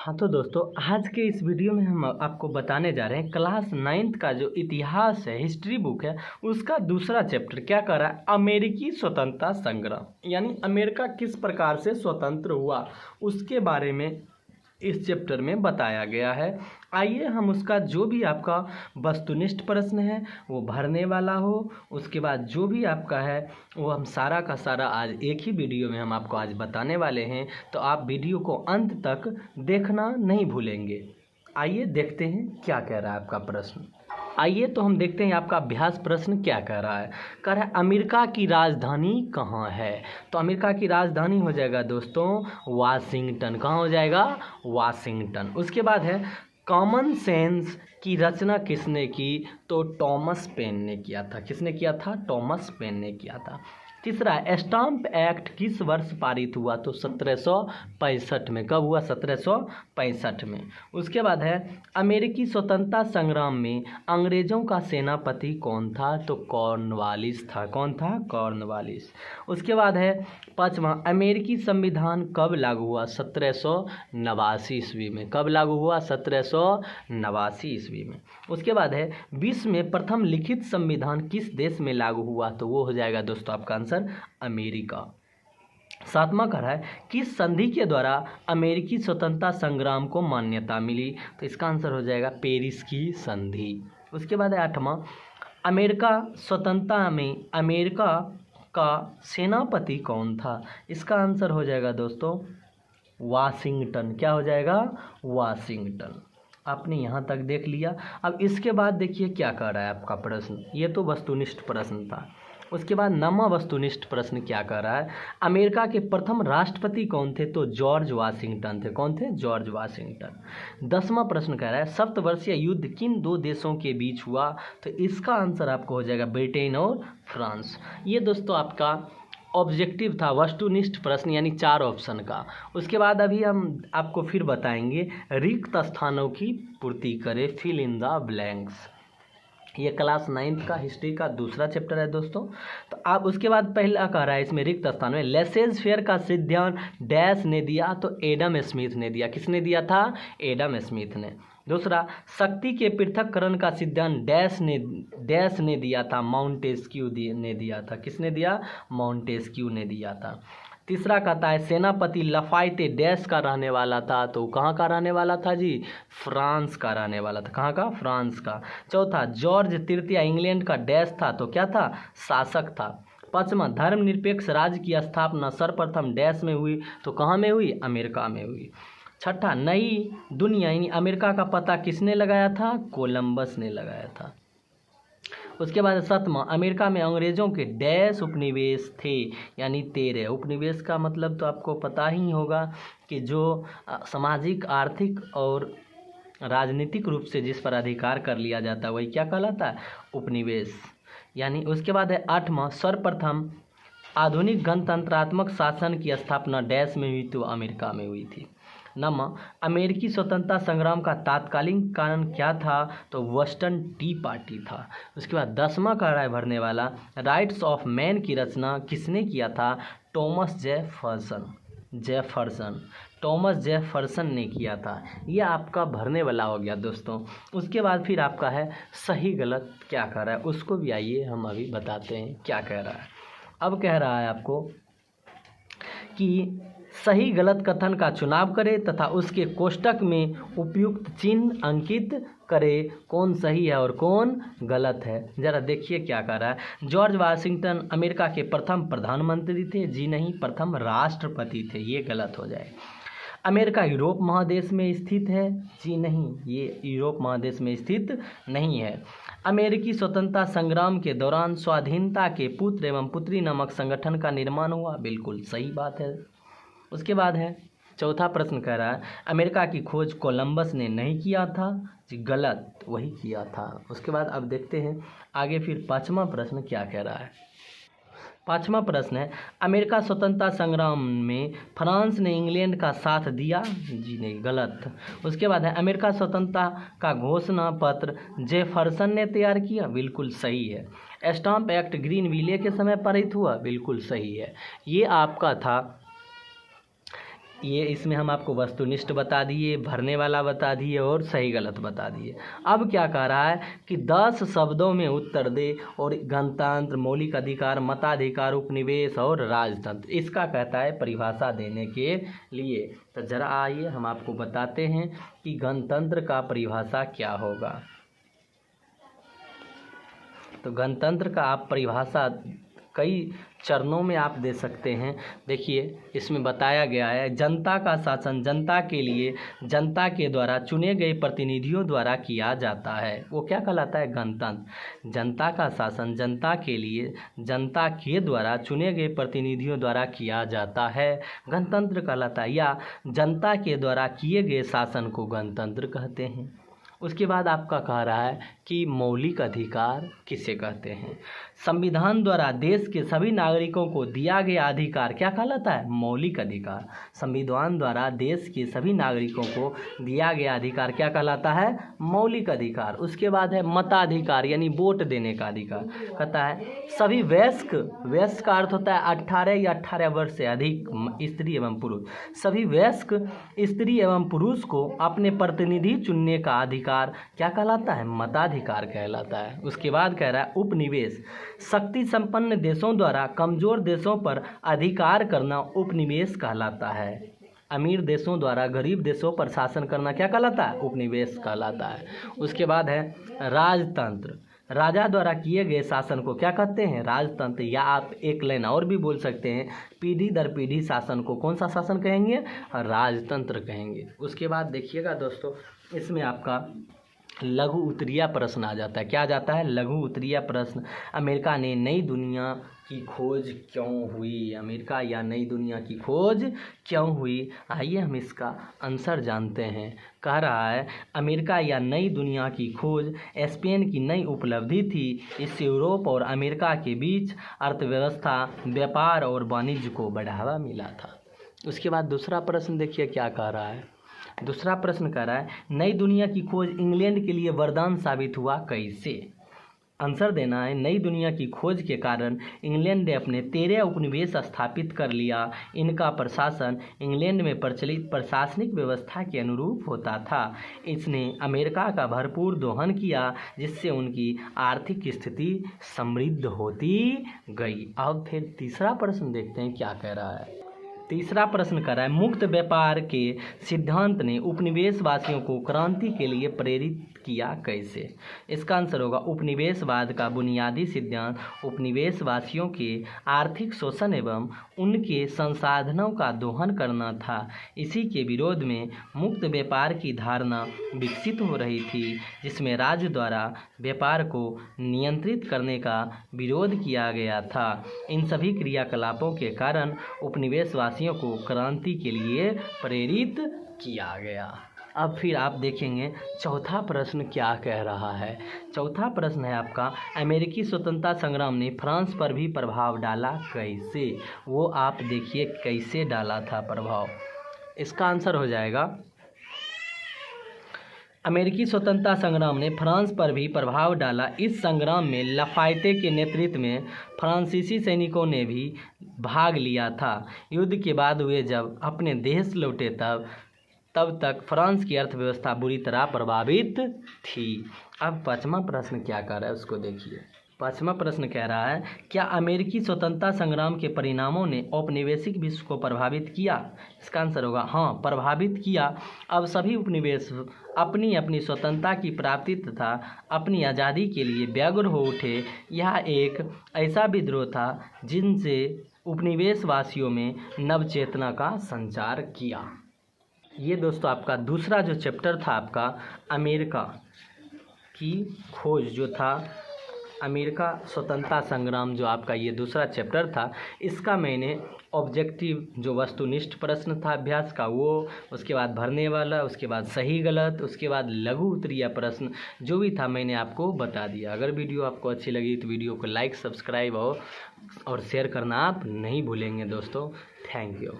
हाँ तो दोस्तों, आज के इस वीडियो में हम आपको बताने जा रहे हैं क्लास 9th का जो इतिहास है, हिस्ट्री बुक है, उसका दूसरा चैप्टर क्या कर रहा है, अमेरिकी स्वतंत्रता संग्राम, यानी अमेरिका किस प्रकार से स्वतंत्र हुआ उसके बारे में इस चैप्टर में बताया गया है। आइए हम उसका जो भी आपका वस्तुनिष्ठ प्रश्न है वो भरने वाला हो, उसके बाद जो भी आपका है वो हम सारा का सारा आज एक ही वीडियो में हम आपको आज बताने वाले हैं, तो आप वीडियो को अंत तक देखना नहीं भूलेंगे। आइए देखते हैं क्या कह रहा है आपका प्रश्न। आइए तो हम देखते हैं आपका अभ्यास प्रश्न क्या कह रहा है। कह रहा है अमेरिका की राजधानी कहाँ है। तो अमेरिका की राजधानी हो जाएगा दोस्तों वाशिंगटन। कहाँ हो जाएगा? वाशिंगटन। उसके बाद है कॉमन सेंस की रचना किसने की? तो टॉमस पेन ने किया था। किसने किया था? टॉमस पेन ने किया था। तीसरा है स्टाम्प एक्ट किस वर्ष पारित हुआ? तो 1765 में। कब हुआ? 1765 में। उसके बाद है अमेरिकी स्वतंत्रता संग्राम में अंग्रेजों का सेनापति कौन था? तो कॉर्नवालिस था। कौन था? कॉर्नवालिस। उसके बाद है पाँचवा अमेरिकी संविधान कब लागू हुआ? 1789 ईस्वी में। कब लागू हुआ? 1789 ईस्वी में। उसके बाद है विश्व में प्रथम लिखित संविधान किस देश में लागू हुआ? तो वो हो जाएगा दोस्तों आपका आंसर अमेरिका। सातवां कह रहा है किस संधि के द्वारा अमेरिकी स्वतंत्रता संग्राम को मान्यता मिली? तो इसका आंसर हो जाएगा पेरिस की संधि। उसके बाद है आठवां अमेरिका स्वतंत्रता में अमेरिका का सेनापति कौन था? इसका आंसर हो जाएगा दोस्तों वाशिंगटन। क्या हो जाएगा? वाशिंगटन। आपने यहाँ तक देख लिया। अब इसके बाद देखिए क्या कर रहा है आपका प्रश्न। ये तो वस्तुनिष्ठ प्रश्न था। उसके बाद नवा वस्तुनिष्ठ प्रश्न क्या कर रहा है, अमेरिका के प्रथम राष्ट्रपति कौन थे? तो जॉर्ज वाशिंगटन थे। कौन थे? George Washington. 10वां प्रश्न कह रहा है सप्तवर्षीय युद्ध किन दो देशों के बीच हुआ? तो इसका आंसर आपको हो जाएगा ब्रिटेन और फ्रांस। ये दोस्तों आपका ऑब्जेक्टिव था वस्तुनिष्ठ प्रश्न, यानी 4 ऑप्शन का। उसके बाद अभी हम आपको फिर बताएंगे रिक्त स्थानों की पूर्ति करें, फिल इन द ब्लैंक्स। ये क्लास 9th का हिस्ट्री का दूसरा चैप्टर है दोस्तों। तो आप उसके बाद पहला कह रहा है इसमें रिक्त स्थान में लेसेज फेयर का सिद्धांत डैश ने दिया? तो एडम स्मिथ ने दिया। किसने दिया था? एडम स्मिथ ने। दूसरा शक्ति के पृथक्करण का सिद्धांत डैश ने दिया था? माउंटेस्क्यू ने दिया था। किसने दिया? माउंटेस्क्यू ने दिया था। तीसरा कहता है सेनापति लफायते डैश का रहने वाला था? तो कहाँ का रहने वाला था जी? फ्रांस का रहने वाला था। कहाँ का? फ्रांस का। चौथा जॉर्ज तृतीय इंग्लैंड का डैश था? तो क्या था? शासक था। पांचवा धर्मनिरपेक्ष राज्य की स्थापना सर्वप्रथम डैश में हुई? तो कहाँ में हुई? अमेरिका में हुई। छठा नई दुनिया यानी अमेरिका का पता किसने लगाया था? कोलंबस ने लगाया था। उसके बाद 7वां अमेरिका में अंग्रेजों के डैश उपनिवेश थे? यानी 13। उपनिवेश का मतलब तो आपको पता ही होगा कि जो सामाजिक, आर्थिक और राजनीतिक रूप से जिस पर अधिकार कर लिया जाता है वही क्या कहलाता है? उपनिवेश। यानी उसके बाद है 8वां सर्वप्रथम आधुनिक गणतंत्रात्मक शासन की स्थापना डैश में हुई? तो अमेरिका में हुई थी। 9वां अमेरिकी स्वतंत्रता संग्राम का तात्कालीन कारण क्या था? तो वेस्टर्न टी पार्टी था। उसके बाद 10वां कह रहा है भरने वाला राइट्स ऑफ मैन की रचना किसने किया था? टॉमस जेफरसन ने किया था। यह आपका भरने वाला हो गया दोस्तों। उसके बाद फिर आपका है सही गलत क्या कह रहा है, उसको भी आइए हम अभी बताते हैं क्या कह रहा है। अब कह रहा है आपको कि सही गलत कथन का चुनाव करें तथा उसके कोष्टक में उपयुक्त चिन्ह अंकित करें, कौन सही है और कौन गलत है। जरा देखिए क्या कह रहा है। जॉर्ज वाशिंगटन अमेरिका के प्रथम प्रधानमंत्री थे? जी नहीं, प्रथम राष्ट्रपति थे। ये गलत हो जाए। अमेरिका यूरोप महादेश में स्थित है? जी नहीं, ये यूरोप महादेश में स्थित नहीं है। अमेरिकी स्वतंत्रता संग्राम के दौरान स्वाधीनता के पुत्र एवं पुत्री नामक संगठन का निर्माण हुआ? बिल्कुल सही बात है। उसके बाद है चौथा प्रश्न कह रहा है अमेरिका की खोज कोलंबस ने नहीं किया था? जी गलत, वही किया था। उसके बाद अब देखते हैं आगे फिर 5वां प्रश्न क्या कह रहा है। 5वां प्रश्न है अमेरिका स्वतंत्रता संग्राम में फ्रांस ने इंग्लैंड का साथ दिया? जी नहीं, गलत। उसके बाद है अमेरिका स्वतंत्रता का घोषणा पत्र जेफरसन ने तैयार किया? बिल्कुल सही है। स्टाम्प एक्ट ग्रीनविले के समय पारित हुआ? बिल्कुल सही है। ये आपका था ये इसमें हम आपको वस्तुनिष्ठ बता दिए, भरने वाला बता दिए और सही गलत बता दिए। अब क्या कह रहा है कि 10 शब्दों में उत्तर दे और गणतंत्र, मौलिक अधिकार, मताधिकार, उपनिवेश और राजतंत्र, इसका कहता है परिभाषा देने के लिए। तो जरा आइए हम आपको बताते हैं कि गणतंत्र का परिभाषा क्या होगा। तो गणतंत्र का आप परिभाषा कई चरणों में आप दे सकते हैं। देखिए इसमें बताया गया है, जनता का शासन जनता के लिए जनता के द्वारा चुने गए प्रतिनिधियों द्वारा किया जाता है, वो क्या कहलाता है? गणतंत्र। जनता का शासन जनता के लिए जनता के द्वारा चुने गए प्रतिनिधियों द्वारा किया जाता है, गणतंत्र कहलाता है, या जनता के द्वारा किए गए शासन को गणतंत्र कहते हैं। उसके बाद आपका कह रहा है कि मौलिक अधिकार किसे कहते हैं? संविधान द्वारा देश के सभी नागरिकों को दिया गया अधिकार क्या कहलाता है? मौलिक अधिकार। संविधान द्वारा देश के सभी नागरिकों को दिया गया अधिकार क्या कहलाता है? मौलिक अधिकार। उसके बाद है मताधिकार यानी वोट देने का अधिकार। कहता है सभी वयस्क, वयस्क का अर्थ होता है 18 या 18 वर्ष से अधिक स्त्री एवं पुरुष, सभी वयस्क स्त्री एवं पुरुष को अपने प्रतिनिधि चुनने का अधिकार क्या कहलाता है? मताधिकार कहलाता है। उसके बाद कह रहा है उपनिवेश, शक्ति संपन्न देशों द्वारा कमजोर देशों पर अधिकार करना उपनिवेश कहलाता है। अमीर देशों द्वारा गरीब देशों पर शासन करना क्या कहलाता है? उपनिवेश कहलाता है। उसके बाद है राजतंत्र, राजा द्वारा किए गए शासन को क्या कहते हैं? राजतंत्र। या आप एक लाइन और भी बोल सकते हैं, पीढ़ी दर पीढ़ी शासन को कौन सा शासन कहेंगे? राजतंत्र कहेंगे। उसके बाद देखिएगा दोस्तों, इसमें आपका लघु उत्तरीय प्रश्न आ जाता है। क्या आ जाता है? लघु उत्तरीय प्रश्न। अमेरिका ने नई दुनिया की खोज क्यों हुई? अमेरिका या नई दुनिया की खोज क्यों हुई? आइए हम इसका आंसर जानते हैं। कह रहा है अमेरिका या नई दुनिया की खोज स्पेन की नई उपलब्धि थी। इससे यूरोप और अमेरिका के बीच अर्थव्यवस्था, व्यापार और वाणिज्य को बढ़ावा मिला था। उसके बाद दूसरा प्रश्न देखिए क्या कह रहा है। दूसरा प्रश्न कह रहा है नई दुनिया की खोज इंग्लैंड के लिए वरदान साबित हुआ कैसे? आंसर देना है नई दुनिया की खोज के कारण इंग्लैंड ने अपने 13 उपनिवेश स्थापित कर लिया। इनका प्रशासन इंग्लैंड में प्रचलित प्रशासनिक व्यवस्था के अनुरूप होता था। इसने अमेरिका का भरपूर दोहन किया, जिससे उनकी आर्थिक स्थिति समृद्ध होती गई। अब फिर तीसरा प्रश्न देखते हैं क्या कह रहा है। तीसरा प्रश्न कर रहा है मुक्त व्यापार के सिद्धांत ने उपनिवेशवासियों को क्रांति के लिए प्रेरित किया कैसे? इसका आंसर होगा उपनिवेशवाद का बुनियादी सिद्धांत उपनिवेशवासियों के आर्थिक शोषण एवं उनके संसाधनों का दोहन करना था। इसी के विरोध में मुक्त व्यापार की धारणा विकसित हो रही थी, जिसमें राज्य द्वारा व्यापार को नियंत्रित करने का विरोध किया गया था। इन सभी क्रियाकलापों के कारण उपनिवेशवासियों को क्रांति के लिए प्रेरित किया गया। अब फिर आप देखेंगे चौथा प्रश्न क्या कह रहा है। चौथा प्रश्न है आपका अमेरिकी स्वतंत्रता संग्राम ने फ्रांस पर भी प्रभाव डाला कैसे? वो आप देखिए कैसे डाला था प्रभाव। इसका आंसर हो जाएगा अमेरिकी स्वतंत्रता संग्राम ने फ्रांस पर भी प्रभाव डाला। इस संग्राम में लाफायते के नेतृत्व में फ्रांसीसी सैनिकों ने भी भाग लिया था। युद्ध के बाद वे जब अपने देश लौटे तब तक फ्रांस की अर्थव्यवस्था बुरी तरह प्रभावित थी। अब पांचवा प्रश्न क्या कर रहा है उसको देखिए। पांचवा प्रश्न कह रहा है क्या अमेरिकी स्वतंत्रता संग्राम के परिणामों ने औपनिवेशिक विश्व को प्रभावित किया? इसका आंसर होगा हाँ, प्रभावित किया। अब सभी उपनिवेश अपनी अपनी स्वतंत्रता की प्राप्ति तथा अपनी आज़ादी के लिए व्यग्र हो उठे। यह एक ऐसा विद्रोह था जिनसे उपनिवेशवासियों में नवचेतना का संचार किया। ये दोस्तों आपका दूसरा जो चैप्टर था आपका अमेरिका की खोज जो था, अमेरिका स्वतंत्रता संग्राम जो आपका ये दूसरा चैप्टर था, इसका मैंने ऑब्जेक्टिव जो वस्तुनिष्ठ प्रश्न था अभ्यास का वो, उसके बाद भरने वाला, उसके बाद सही गलत, उसके बाद लघु उत्तरीय प्रश्न जो भी था मैंने आपको बता दिया। अगर वीडियो आपको अच्छी लगी तो वीडियो को लाइक, सब्सक्राइब और शेयर करना आप नहीं भूलेंगे दोस्तों। Thank you.